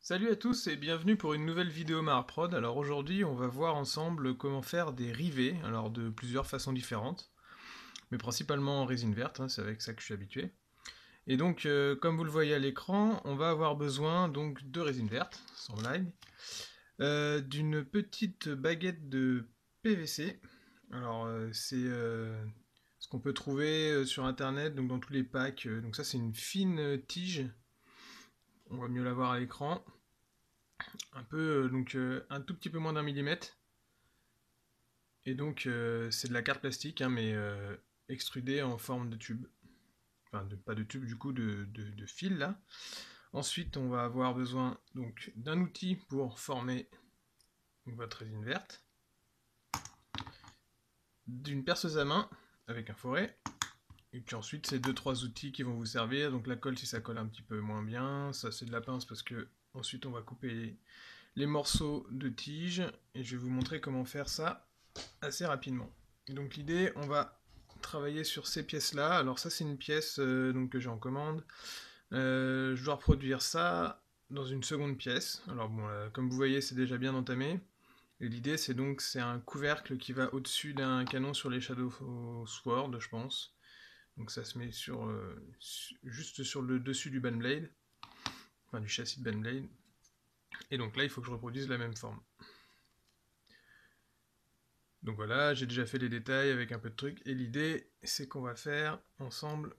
Salut à tous et bienvenue pour une nouvelle vidéo Maharprod. Alors aujourd'hui on va voir ensemble comment faire des rivets, alors de plusieurs façons différentes, mais principalement en résine verte, c'est avec ça que je suis habitué. Et donc comme vous le voyez à l'écran, on va avoir besoin donc de résine verte, sans blague, d'une petite baguette de PVC. Alors c'est ce qu'on peut trouver sur internet, donc dans tous les packs. Donc ça c'est une fine tige, on va mieux la voir à l'écran. Un peu, un tout petit peu moins d'1 mm. Et donc c'est de la carte plastique, mais extrudée en forme de tube. Enfin, pas de tube, du coup, de fil là. Ensuite, on va avoir besoin donc d'un outil pour former votre résine verte, d'une perceuse à main avec un foret, et puis ensuite c'est deux trois outils qui vont vous servir. Donc la colle si ça colle un petit peu moins bien, ça c'est de la pince parce que ensuite on va couper les morceaux de tige, et je vais vous montrer comment faire ça assez rapidement. Et donc l'idée, on va travailler sur ces pièces-là. Alors ça, c'est une pièce donc, que j'ai en commande. Je dois reproduire ça dans une seconde pièce. Alors bon, comme vous voyez, c'est déjà bien entamé. Et l'idée, c'est un couvercle qui va au-dessus d'un canon sur les Shadow Sword, je pense. Donc ça se met juste sur le dessus du Banblade, enfin du châssis de Banblade. Et donc là, il faut que je reproduise la même forme. Donc voilà, j'ai déjà fait les détails avec un peu de trucs. Et l'idée, c'est qu'on va faire ensemble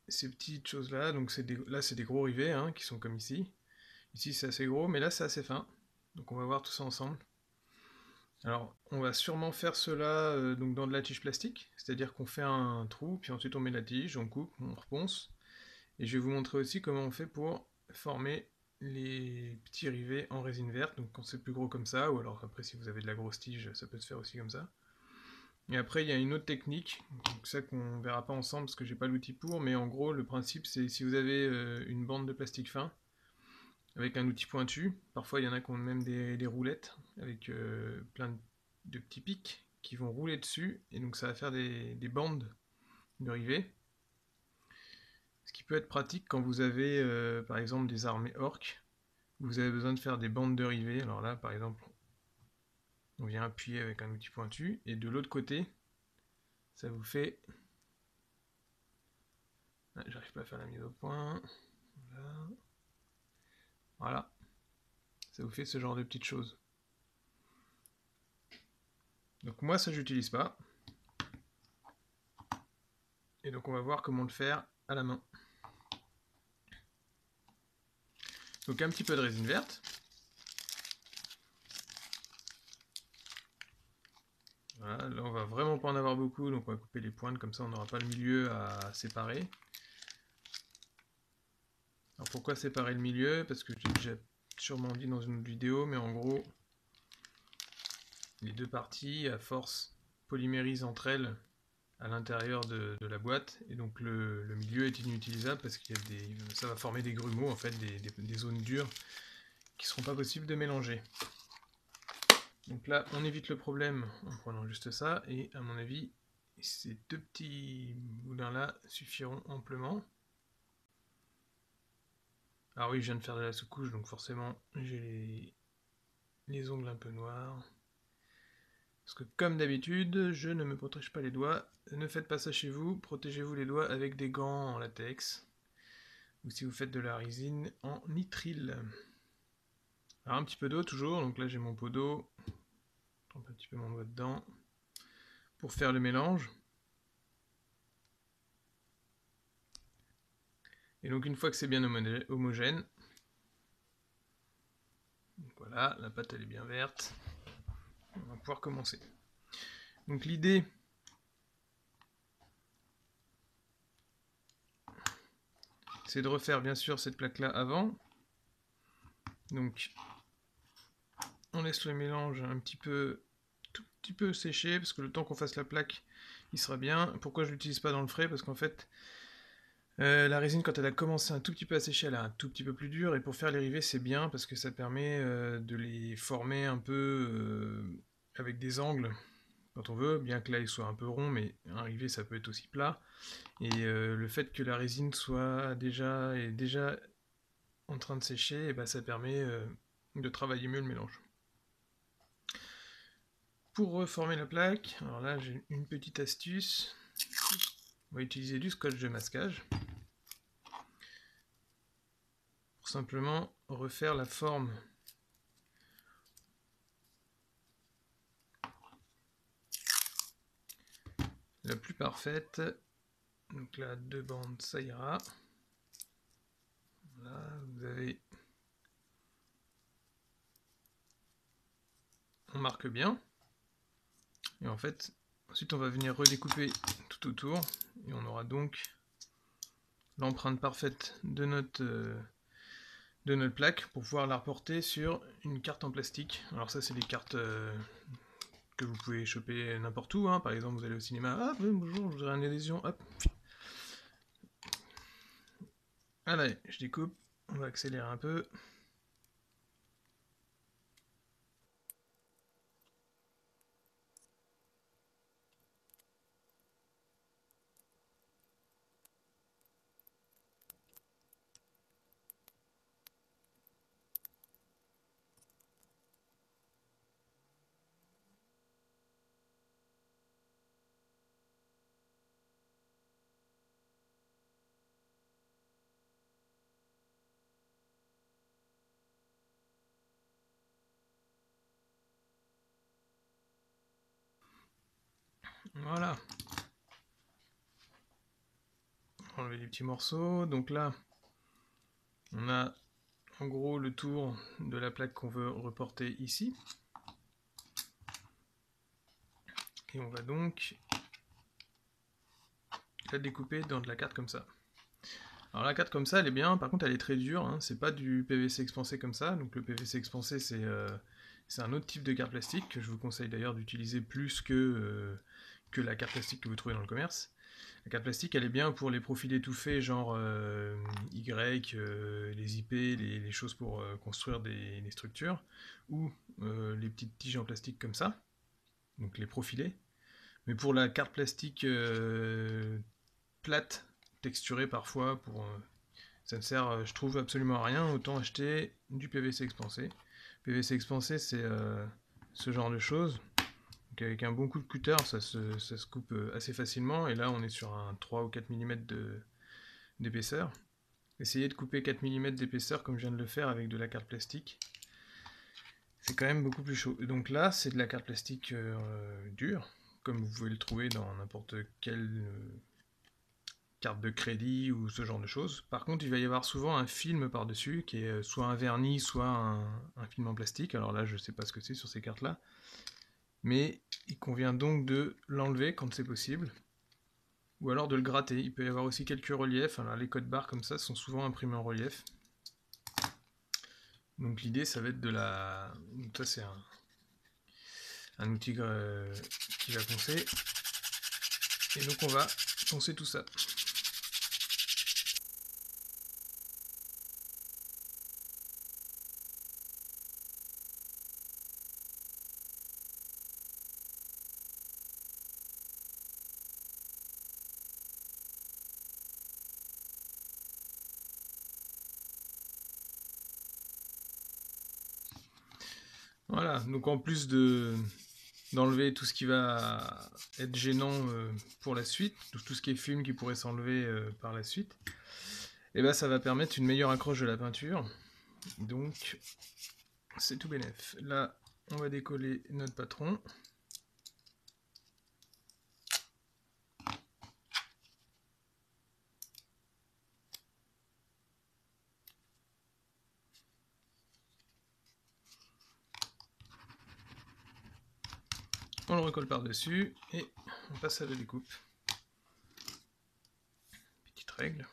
ces petites choses-là. Donc là, c'est des gros rivets qui sont comme ici. Ici, c'est assez gros, mais là, c'est assez fin. Donc on va voir tout ça ensemble. Alors, on va sûrement faire cela donc dans de la tige plastique. C'est-à-dire qu'on fait un trou, puis ensuite on met la tige, on coupe, on reponce. Et je vais vous montrer aussi comment on fait pour former les petits rivets en résine verte. Donc quand c'est plus gros comme ça, ou alors après si vous avez de la grosse tige, ça peut se faire aussi comme ça. Et après, il y a une autre technique, donc ça qu'on verra pas ensemble parce que j'ai pas l'outil pour, mais en gros, le principe c'est si vous avez une bande de plastique fin avec un outil pointu, parfois il y en a qui ont même des roulettes avec plein de petits pics qui vont rouler dessus, et donc ça va faire des bandes de rivets. Ce qui peut être pratique quand vous avez par exemple des armées orques, vous avez besoin de faire des bandes de rivets. Alors là, par exemple, on vient appuyer avec un outil pointu, et de l'autre côté, ça vous fait... Ah, j'arrive pas à faire la mise au point. Voilà. Voilà, ça vous fait ce genre de petites choses. Donc moi ça j'utilise pas. Et donc on va voir comment le faire à la main. Donc un petit peu de résine verte. Voilà, là on va vraiment pas en avoir beaucoup, donc on va couper les pointes, comme ça on n'aura pas le milieu à séparer. Alors pourquoi séparer le milieu? Parce que j'ai déjà sûrement dit dans une autre vidéo, mais en gros, les deux parties, à force, polymérisent entre elles à l'intérieur de la boîte, et donc le milieu est inutilisable parce que ça va former des grumeaux, en fait, des zones dures qui ne seront pas possibles de mélanger. Donc là, on évite le problème en prenant juste ça, et à mon avis, ces deux petits boudins-là suffiront amplement. Alors oui, je viens de faire de la sous-couche, donc forcément, j'ai les ongles un peu noirs. Parce que comme d'habitude, je ne me protège pas les doigts. Ne faites pas ça chez vous, protégez-vous les doigts avec des gants en latex. Ou si vous faites de la résine, en nitrile. Alors un petit peu d'eau toujours, donc là j'ai mon pot d'eau. Je trempe un petit peu mon doigt dedans. Pour faire le mélange. Et donc une fois que c'est bien homogène, donc voilà, la pâte elle est bien verte, on va pouvoir commencer. Donc l'idée, c'est de refaire bien sûr cette plaque là avant. Donc on laisse le mélange tout petit peu sécher, parce que le temps qu'on fasse la plaque, il sera bien. Pourquoi je l'utilise pas dans le frais? Parce qu'en fait, la résine, quand elle a commencé un tout petit peu à sécher, elle est un tout petit peu plus dure, et pour faire les rivets, c'est bien, parce que ça permet de les former un peu avec des angles, quand on veut, bien que là, il soit un peu rond, mais un rivet, ça peut être aussi plat. Et le fait que la résine ait déjà en train de sécher, et bah, ça permet de travailler mieux le mélange. Pour reformer la plaque, alors là j'ai une petite astuce. On va utiliser du scotch de masquage pour simplement refaire la forme la plus parfaite. Donc là, 2 bandes, ça ira. Là, vous avez... On marque bien. Et en fait, ensuite on va venir redécouper tout autour. Et on aura donc l'empreinte parfaite de notre plaque pour pouvoir la reporter sur une carte en plastique. Alors ça, c'est des cartes que vous pouvez choper n'importe où. Hein. Par exemple, vous allez au cinéma. Ah, bonjour, je voudrais une adhésion. Hop. Allez, je découpe. On va accélérer un peu. Voilà. Enlever les petits morceaux. Donc là, on a en gros le tour de la plaque qu'on veut reporter ici. Et on va donc la découper dans de la carte comme ça. Alors la carte comme ça, elle est bien, par contre elle est très dure, hein. C'est pas du PVC expansé comme ça. Donc le PVC expansé, c'est un autre type de carte plastique que je vous conseille d'ailleurs d'utiliser plus que la carte plastique que vous trouvez dans le commerce. La carte plastique, elle est bien pour les profils étouffés, genre Y, les IP, les choses pour construire des structures, ou les petites tiges en plastique comme ça, donc les profilés. Mais pour la carte plastique plate, texturée parfois, ça ne sert, je trouve, absolument à rien. Autant acheter du PVC expansé. PVC expansé, c'est ce genre de choses. Donc avec un bon coup de cutter, ça se coupe assez facilement. Et là, on est sur un 3 ou 4 mm d'épaisseur. Essayez de couper 4 mm d'épaisseur comme je viens de le faire avec de la carte plastique. C'est quand même beaucoup plus chaud. Et donc là, c'est de la carte plastique dure, comme vous pouvez le trouver dans n'importe quelle carte de crédit ou ce genre de choses. Par contre, il va y avoir souvent un film par-dessus, qui est soit un vernis, soit un film en plastique. Alors là, je ne sais pas ce que c'est sur ces cartes-là. Mais il convient donc de l'enlever quand c'est possible. Ou alors de le gratter. Il peut y avoir aussi quelques reliefs. Alors les codes barres comme ça sont souvent imprimés en relief. Donc l'idée, ça va être de la... Donc ça, c'est un outil qui va poncer. Et donc on va poncer tout ça. Voilà, donc en plus d'enlever tout ce qui va être gênant pour la suite, tout ce qui est film qui pourrait s'enlever par la suite, et ben ça va permettre une meilleure accroche de la peinture. Donc c'est tout bénef. Là, on va décoller notre patron. On le recolle par-dessus et on passe à la découpe. Petite règle.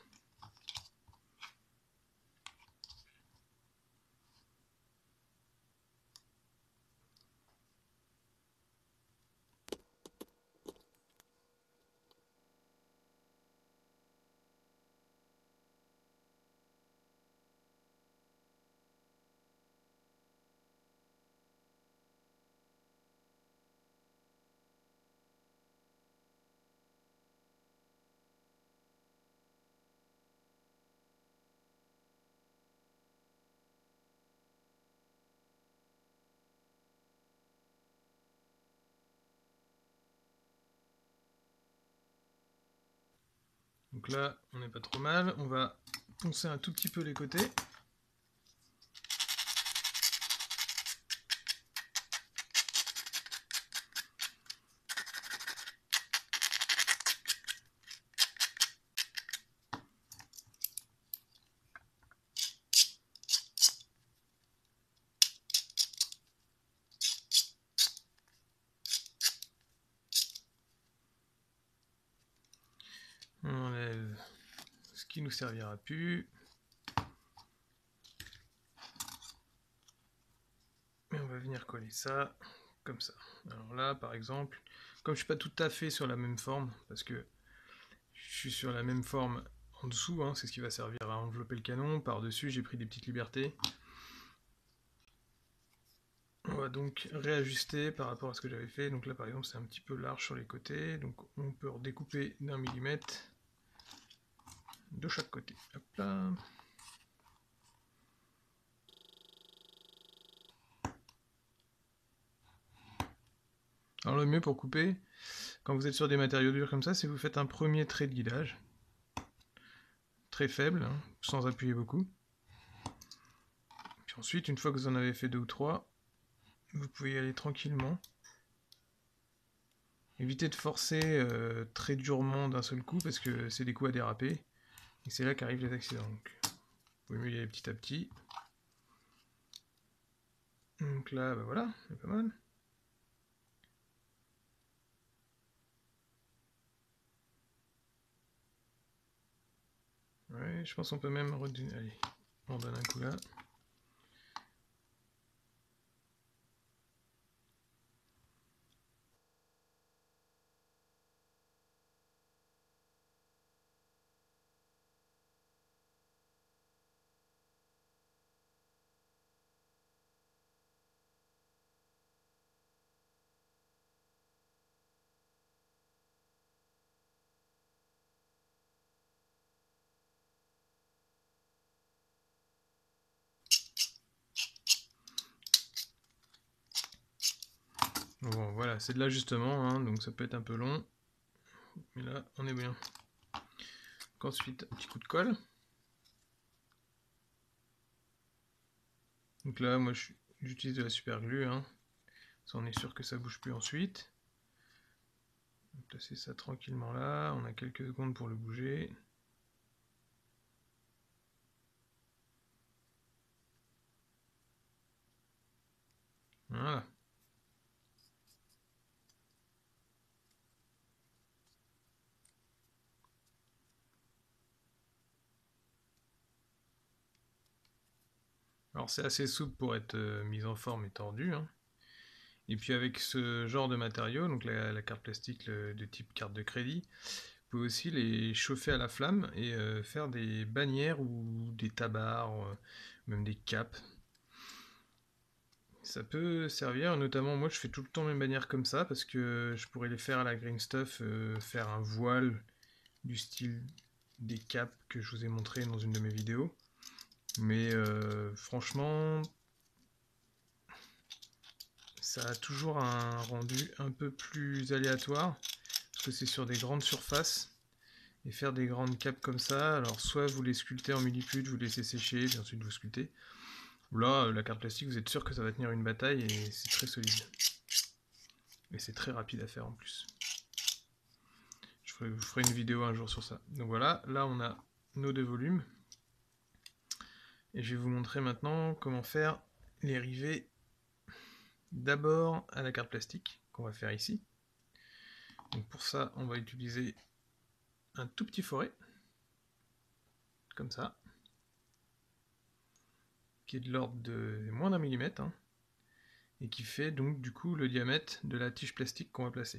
Donc là, on n'est pas trop mal. On va poncer un tout petit peu les côtés. On enlève ce qui nous servira plus. Et on va venir coller ça comme ça. Alors là, par exemple, comme je suis pas tout à fait sur la même forme, parce que je suis sur la même forme en dessous, hein, c'est ce qui va servir à envelopper le canon. Par-dessus, j'ai pris des petites libertés. On va donc réajuster par rapport à ce que j'avais fait. Donc là, par exemple, c'est un petit peu large sur les côtés. Donc on peut redécouper d'1 millimètre de chaque côté. Hop là. Alors le mieux pour couper, quand vous êtes sur des matériaux durs comme ça, c'est que vous faites un premier trait de guidage. Très faible, hein, sans appuyer beaucoup. Puis ensuite, une fois que vous en avez fait 2 ou 3, vous pouvez y aller tranquillement. Évitez de forcer très durement d'un seul coup, parce que c'est des coups à déraper. Et c'est là qu'arrivent les accidents. Donc, vous pouvez mieux y aller petit à petit. Donc là, bah voilà, c'est pas mal. Ouais, je pense qu'on peut même redonner. Allez, on donne un coup là. Bon, voilà, c'est de l'ajustement, hein, donc ça peut être un peu long. Mais là, on est bien. Donc ensuite, un petit coup de colle. Donc là, moi, j'utilise de la super glue, hein. Ça, on est sûr que ça bouge plus ensuite. On va placer ça tranquillement là. On a quelques secondes pour le bouger. Voilà. Alors c'est assez souple pour être mis en forme et tordu, hein. Et puis avec ce genre de matériaux, donc la carte plastique de type carte de crédit, vous pouvez aussi les chauffer à la flamme et faire des bannières ou des tabards, même des capes. Ça peut servir, notamment moi je fais tout le temps mes bannières comme ça parce que je pourrais les faire à la green stuff, faire un voile du style des capes que je vous ai montré dans une de mes vidéos. Mais franchement, ça a toujours un rendu un peu plus aléatoire parce que c'est sur des grandes surfaces. Et faire des grandes capes comme ça, alors soit vous les sculptez en milliput, vous les laissez sécher, puis ensuite vous sculptez. Ou là, la carte plastique, vous êtes sûr que ça va tenir une bataille et c'est très solide. Et c'est très rapide à faire en plus. Je vous ferai une vidéo un jour sur ça. Donc voilà, là on a nos 2 volumes. Et je vais vous montrer maintenant comment faire les rivets d'abord à la carte plastique, qu'on va faire ici. Donc pour ça, on va utiliser un tout petit foret, comme ça, qui est de l'ordre de moins d'1 millimètre, hein, et qui fait donc du coup le diamètre de la tige plastique qu'on va placer.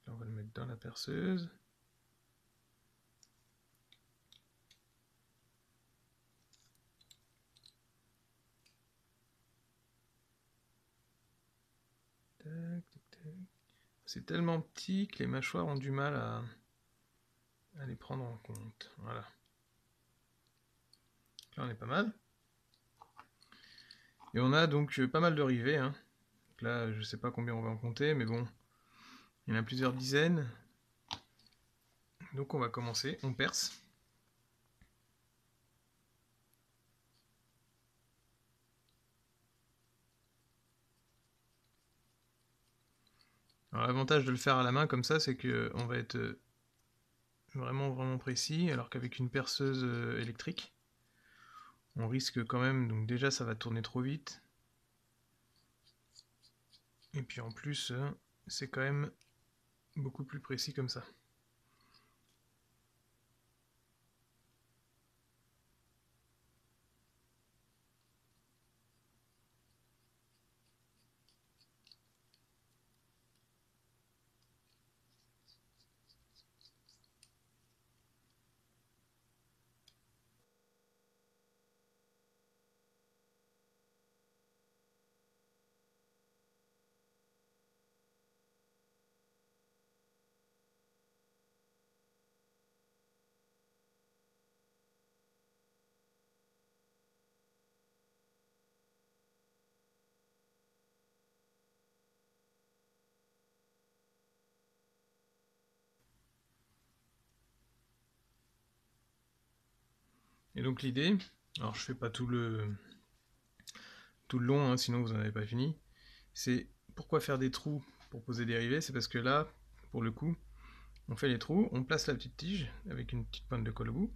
Là, on va le mettre dans la perceuse. C'est tellement petit que les mâchoires ont du mal à les prendre en compte. Voilà. Là, on est pas mal. Et on a donc pas mal de rivets, hein. Donc là, je sais pas combien on va en compter, mais bon, il y en a plusieurs dizaines. Donc on va commencer, on perce. Alors l'avantage de le faire à la main comme ça, c'est qu'on va être vraiment précis, alors qu'avec une perceuse électrique, on risque quand même, donc déjà ça va tourner trop vite. Et puis en plus, c'est quand même beaucoup plus précis comme ça. Et donc l'idée, alors je fais pas tout le long, hein, sinon vous n'en avez pas fini, c'est pourquoi faire des trous pour poser des rivets, c'est parce que là, pour le coup, on fait les trous, on place la petite tige avec une petite pointe de colle au bout,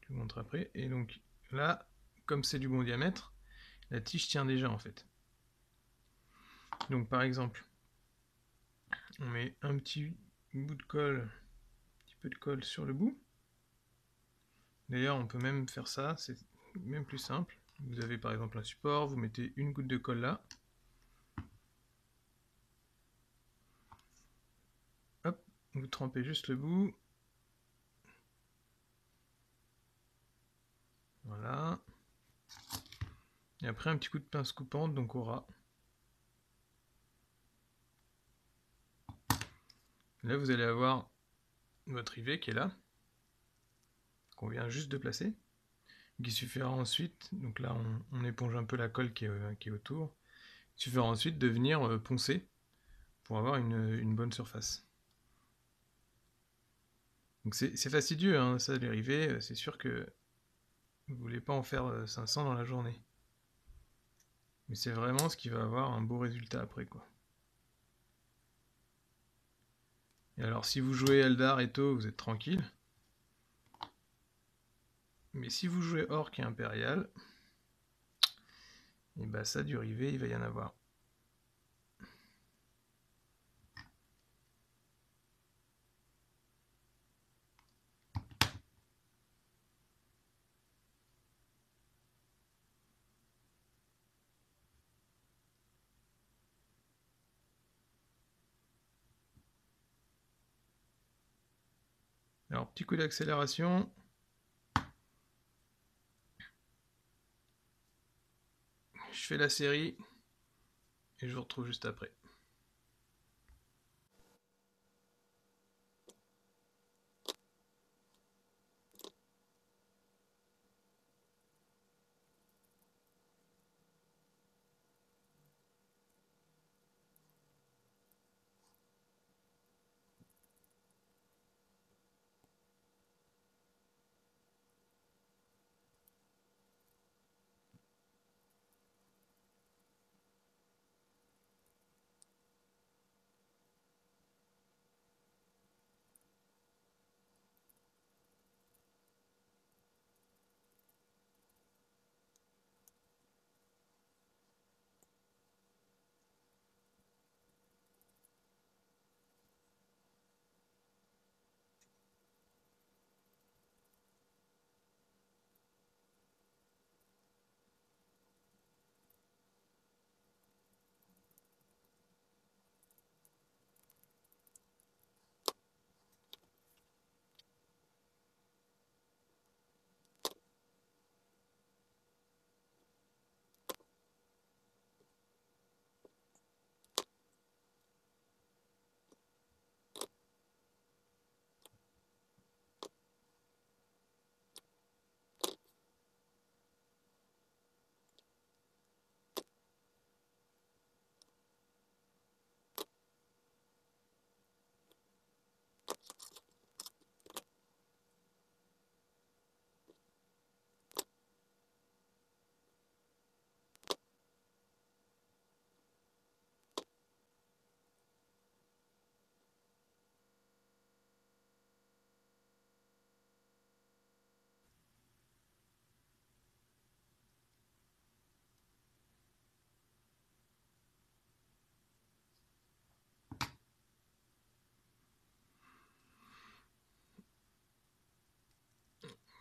je vous montre après, et donc là, comme c'est du bon diamètre, la tige tient déjà en fait. Donc par exemple, on met un petit bout de colle, un petit peu de colle sur le bout. D'ailleurs, on peut même faire ça, c'est même plus simple. Vous avez par exemple un support, vous mettez une goutte de colle là. Hop, vous trempez juste le bout. Voilà. Et après un petit coup de pince coupante, donc au ras. Là, vous allez avoir votre rivet qui est là, qu'on vient juste de placer. Il suffira ensuite, donc là on éponge un peu la colle qui est autour. Il suffira ensuite de venir poncer pour avoir une bonne surface. Donc c'est fastidieux, hein, ça, les rivets, c'est sûr que vous ne voulez pas en faire 500 dans la journée. Mais c'est vraiment ce qui va avoir un beau résultat après, quoi. Et alors si vous jouez Eldar et Tau, vous êtes tranquille. Mais si vous jouez Orc et Impérial, et bah ça, du rivet, il va y en avoir. Alors, petit coup d'accélération. Je fais la série et je vous retrouve juste après.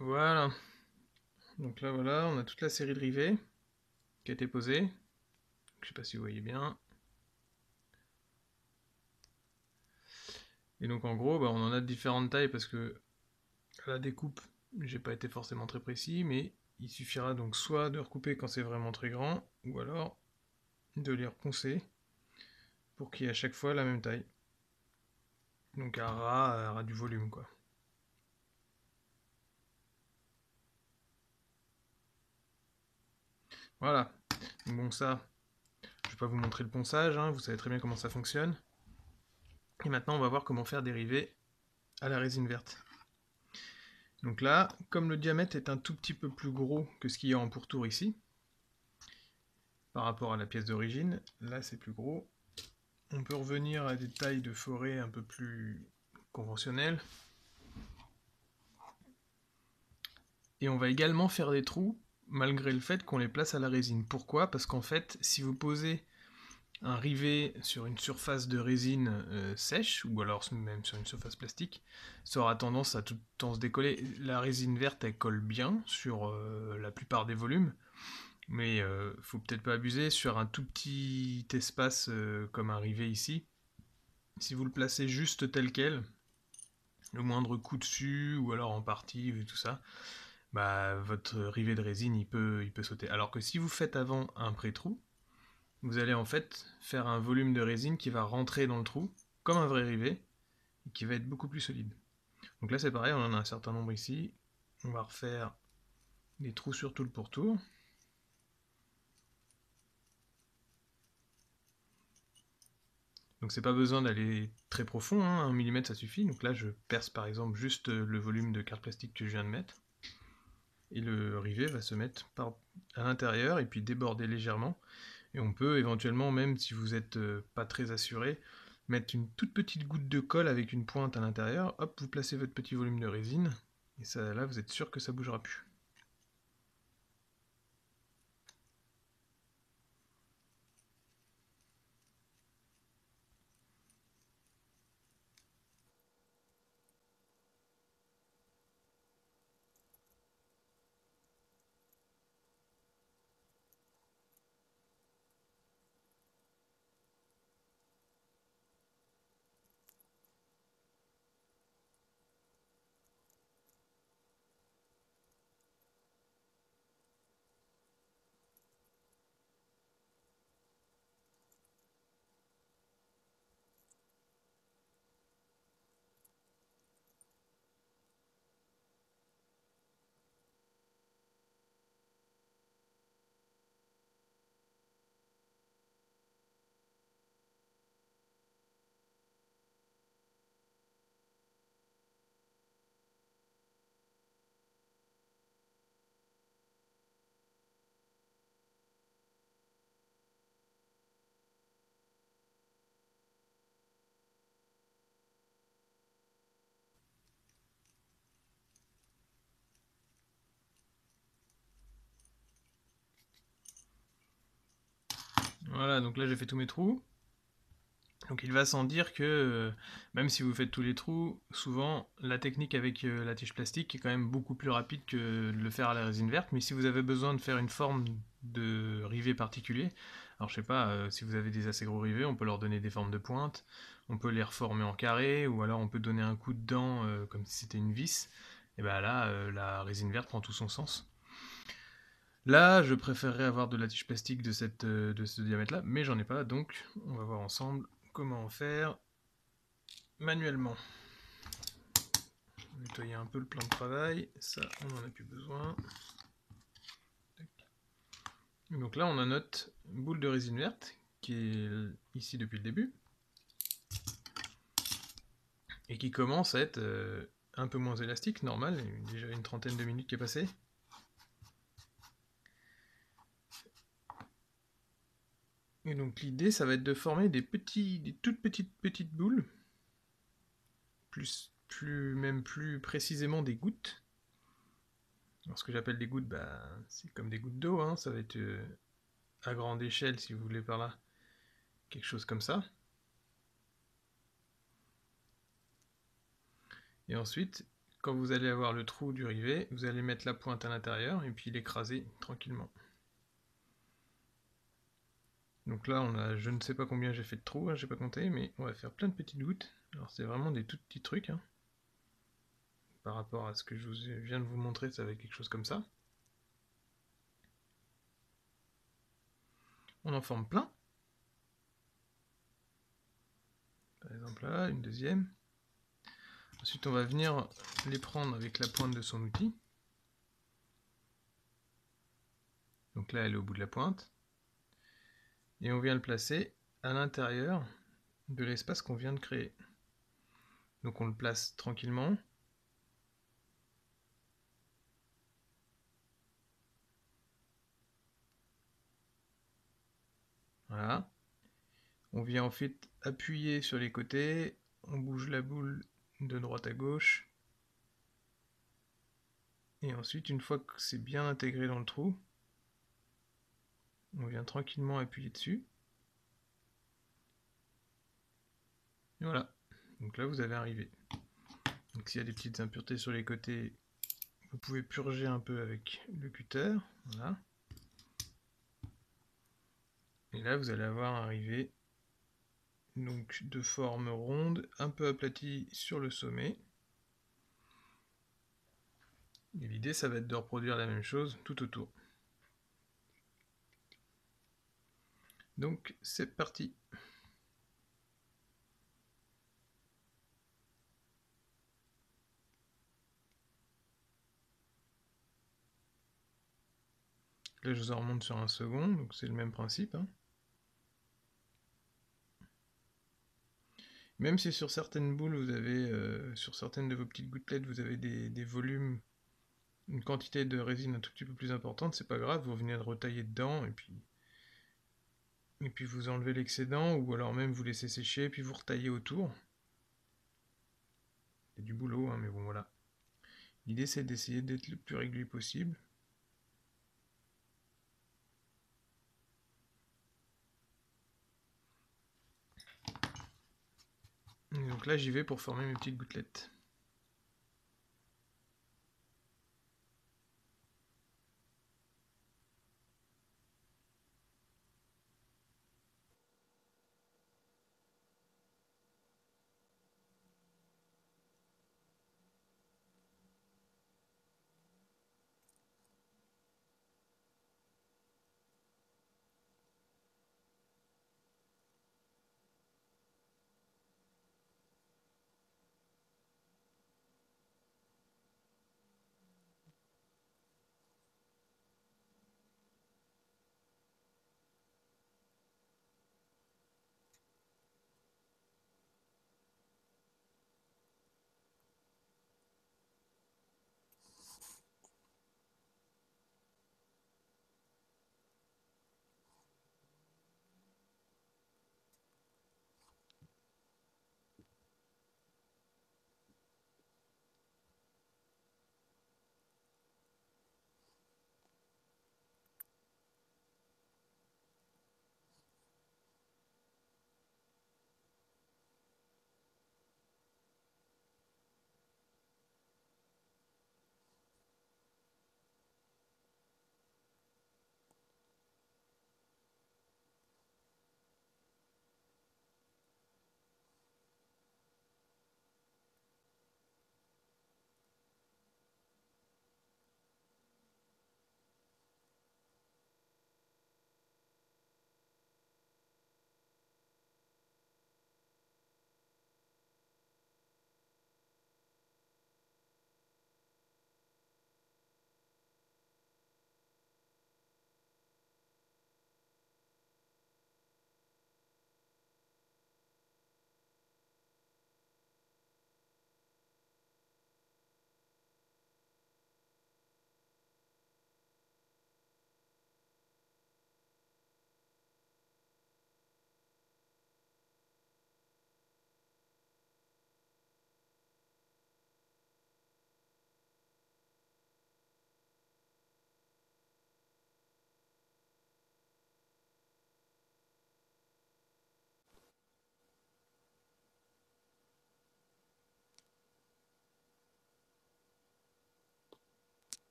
Voilà. Donc là, voilà, on a toute la série de rivets qui a été posée. Je sais pas si vous voyez bien. Et donc en gros, bah, on en a de différentes tailles parce que à la découpe, j'ai pas été forcément très précis, mais il suffira donc soit de recouper quand c'est vraiment très grand, ou alors de les reponcer pour qu'il y ait à chaque fois la même taille. Donc un ras du volume quoi. Voilà. Bon ça, je vais pas vous montrer le ponçage, hein, vous savez très bien comment ça fonctionne. Et maintenant on va voir comment faire des rivets à la résine verte. Donc là, comme le diamètre est un tout petit peu plus gros que ce qu'il y a en pourtour ici, par rapport à la pièce d'origine, là c'est plus gros. On peut revenir à des tailles de forêt un peu plus conventionnelles. Et on va également faire des trous, malgré le fait qu'on les place à la résine. Pourquoi? Parce qu'en fait, si vous posez un rivet sur une surface de résine sèche, ou alors même sur une surface plastique, ça aura tendance à tout le temps se décoller. La résine verte, elle colle bien sur la plupart des volumes, mais faut peut-être pas abuser sur un tout petit espace comme un rivet ici. Si vous le placez juste tel quel, le moindre coup dessus, ou alors en partie, et tout ça, bah, votre rivet de résine il peut sauter. Alors que si vous faites avant un pré-trou, vous allez en fait faire un volume de résine qui va rentrer dans le trou, comme un vrai rivet, et qui va être beaucoup plus solide. Donc là c'est pareil, on en a un certain nombre ici. On va refaire des trous sur tout le pourtour. Donc c'est pas besoin d'aller très profond, hein, 1 mm ça suffit. Donc là je perce par exemple juste le volume de carte plastique que je viens de mettre. Et le rivet va se mettre à l'intérieur et puis déborder légèrement. Et on peut éventuellement, même si vous n'êtes pas très assuré, mettre une toute petite goutte de colle avec une pointe à l'intérieur. Hop, vous placez votre petit volume de résine. Et ça, là, vous êtes sûr que ça bougera plus. Voilà, donc là j'ai fait tous mes trous. Donc il va sans dire que même si vous faites tous les trous, souvent la technique avec la tige plastique est quand même beaucoup plus rapide que de le faire à la résine verte. Mais si vous avez besoin de faire une forme de rivet particulier, alors je sais pas, si vous avez des assez gros rivets, on peut leur donner des formes de pointe, on peut les reformer en carré, ou alors on peut donner un coup de dent comme si c'était une vis. Et bien là, la résine verte prend tout son sens. Là, je préférerais avoir de la tige plastique de ce diamètre-là, mais j'en ai pas, donc on va voir ensemble comment en faire manuellement. Nettoyer un peu le plan de travail, ça on n'en a plus besoin. Donc là on a notre boule de résine verte qui est ici depuis le début et qui commence à être un peu moins élastique, normal, il y a déjà une trentaine de minutes qui est passée. Et donc l'idée ça va être de former des toutes petites boules, même plus précisément des gouttes. Alors ce que j'appelle des gouttes, bah, c'est comme des gouttes d'eau, hein, ça va être à grande échelle si vous voulez par là, quelque chose comme ça. Et ensuite, quand vous allez avoir le trou du rivet, vous allez mettre la pointe à l'intérieur et puis l'écraser tranquillement. Donc là, on a, je ne sais pas combien j'ai fait de trous, hein, j'ai pas compté, mais on va faire plein de petites gouttes. Alors c'est vraiment des tout petits trucs, hein. Par rapport à ce que je viens de vous montrer, ça va être quelque chose comme ça. On en forme plein. Par exemple là, une deuxième. Ensuite, on va venir les prendre avec la pointe de son outil. Donc là, elle est au bout de la pointe. Et on vient le placer à l'intérieur de l'espace qu'on vient de créer. Donc on le place tranquillement. Voilà. On vient ensuite appuyer sur les côtés. On bouge la boule de droite à gauche. Et ensuite, une fois que c'est bien intégré dans le trou, on vient tranquillement appuyer dessus. Et voilà. Donc là, vous avez arrivé. Donc s'il y a des petites impuretés sur les côtés, vous pouvez purger un peu avec le cutter. Voilà. Et là, vous allez avoir un rivet donc de forme ronde, un peu aplati sur le sommet. Et l'idée, ça va être de reproduire la même chose tout autour. Donc, c'est parti. Là, je vous en remonte sur un second, donc c'est le même principe, hein. Même si sur certaines boules, vous avez, sur certaines de vos petites gouttelettes, vous avez des volumes, une quantité de résine un tout petit peu plus importante, c'est pas grave, vous venez de retailler dedans, et puis vous enlevez l'excédent, ou alors même vous laissez sécher, puis vous retaillez autour. Il y a du boulot, hein, mais bon voilà. L'idée c'est d'essayer d'être le plus régulier possible. Et donc là j'y vais pour former mes petites gouttelettes.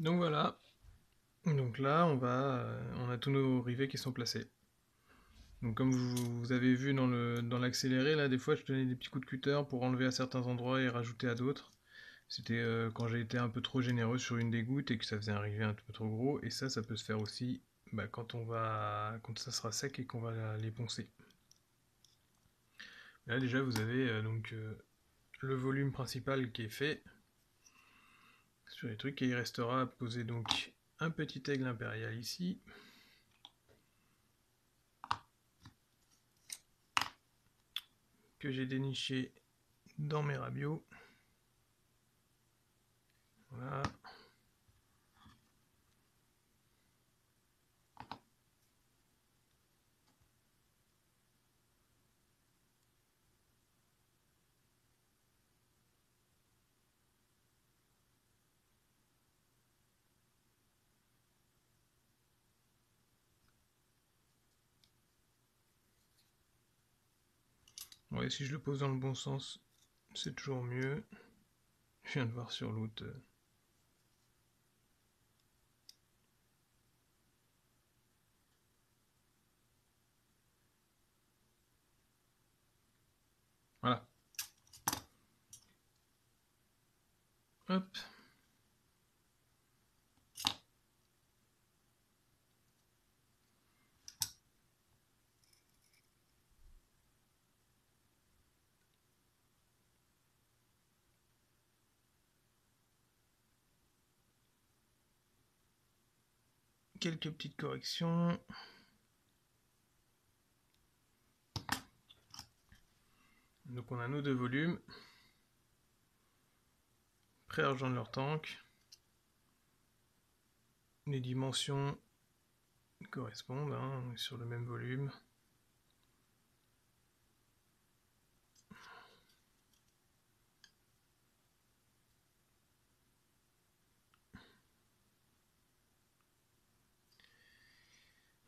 Donc voilà, donc là on a tous nos rivets qui sont placés. Donc comme vous avez vu dans l'accéléré, là des fois je donnais des petits coups de cutter pour enlever à certains endroits et rajouter à d'autres. C'était quand j'ai été un peu trop généreux sur une des gouttes et que ça faisait un rivet un peu trop gros, et ça peut se faire aussi quand ça sera sec et qu'on va les poncer. Là déjà vous avez le volume principal qui est fait sur les trucs, et il restera à poser donc un petit aigle impérial ici. Que j'ai déniché dans mes rabios. Voilà. Ouais, si je le pose dans le bon sens, c'est toujours mieux. Je viens de voir sur l'autre. Voilà. Hop. Quelques petites corrections. Donc on a nos deux volumes. Pré-rejoindre leur tank. Les dimensions correspondent, hein, on est sur le même volume.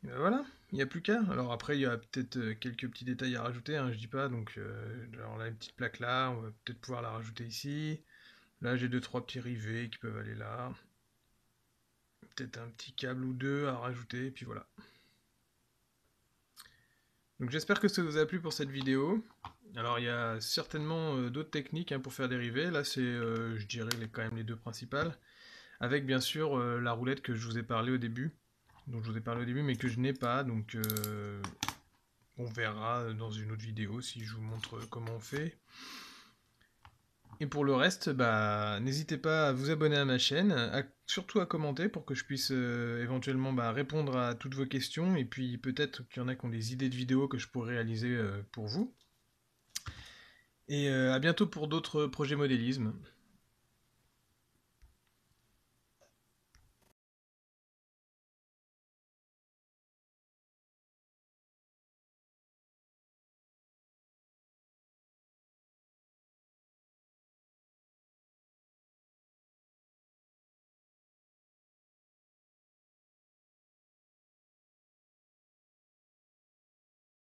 Et ben voilà, il n'y a plus qu'à. Alors après, il y a peut-être quelques petits détails à rajouter, hein, je dis pas. Donc, alors là, une petite plaque là, on va peut-être pouvoir la rajouter ici. Là, j'ai 2-3 petits rivets qui peuvent aller là. Peut-être un petit câble ou deux à rajouter, et puis voilà. Donc j'espère que ça vous a plu pour cette vidéo. Alors il y a certainement d'autres techniques pour faire des rivets. Là c'est, je dirais, quand même les deux principales. Avec bien sûr la roulette que je vous ai parlé au début. Donc je vous ai parlé au début mais que je n'ai pas. Donc on verra dans une autre vidéo si je vous montre comment on fait. Et pour le reste, n'hésitez pas à vous abonner à ma chaîne, surtout à commenter pour que je puisse éventuellement répondre à toutes vos questions, et puis peut-être qu'il y en a qui ont des idées de vidéos que je pourrais réaliser pour vous. Et à bientôt pour d'autres projets modélisme.